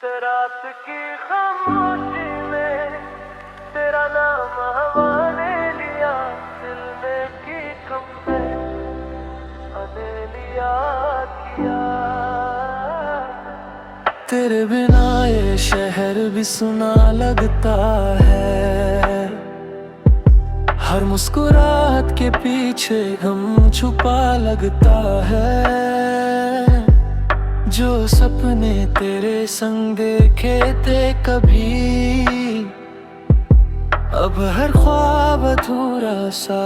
रात की खामोशी में तेरा नाम हवा ने लिया, दिल में की कम ने लिया किया। तेरे बिना ये शहर भी सुना लगता है, हर मुस्कुराहट के पीछे गम छुपा लगता है। जो सपने तेरे संग देखे थे कभी, अब हर ख्वाब अधूरा सा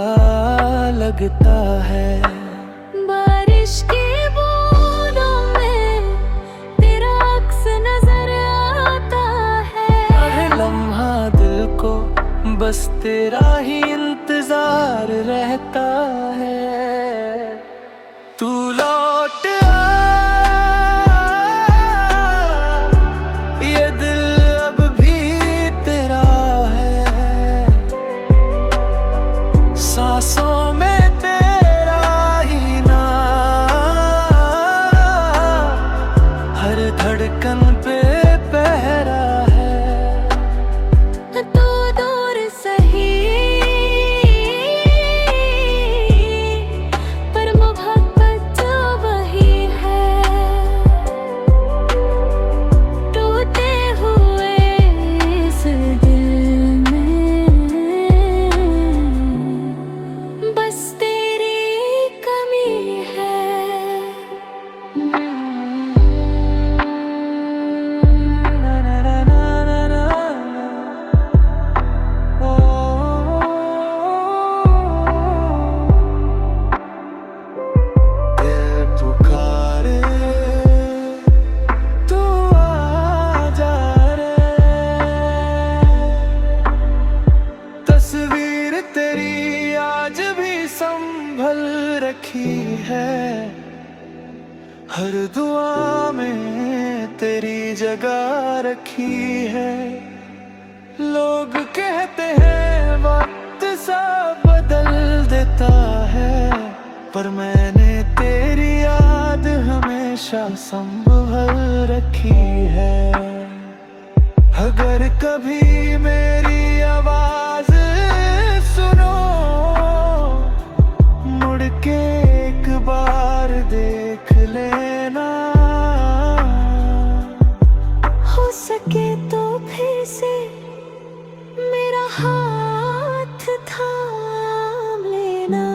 लगता है। बारिश की बूंदों में तेरा अक्स नजर आता है, हर लम्हा दिल को बस तेरा ही इंतजार रहता है। तू लौट आ, ये दिल अब भी तेरा है, सांसों में तेरा ही नाम, हर धड़कन पे पहरा है। तू दूर सही पर मोहब्बत तो वही है, टूटे हुए इस दिल में बस तेरी कमी है। तस्वीर तेरी आज भी संभल रखी है, हर दुआ में तेरी जगह रखी है। लोग कहते हैं वक्त सब बदल देता है, पर मैंने तेरी याद हमेशा संभल रखी है। अगर कभी मेरी आवाज सुनो, मुड़ के एक बार देख लेना, हो सके तो फिर से मेरा हाथ थाम लेना।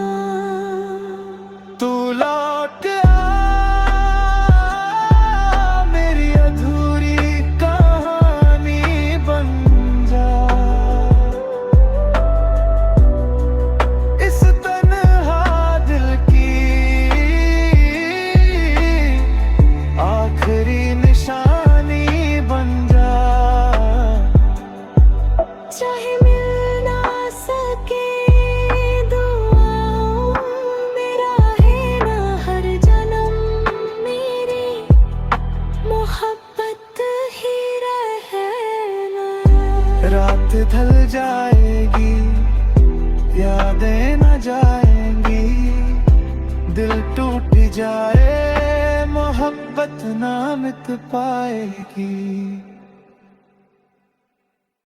तू लौट आ, मेरी अधूरी कहानी बन जा, इस तन्हा दिल की आखिरी निशानी बन जा। चाहे मिल ना सके दुआओं में राहें ना हर जन्म, मेरी मोहब्बत ही रहना। रात ढल जाएगी, यादें न जाएंगी, दिल टूट जाए मोहब्बत ना मिट पाएगी।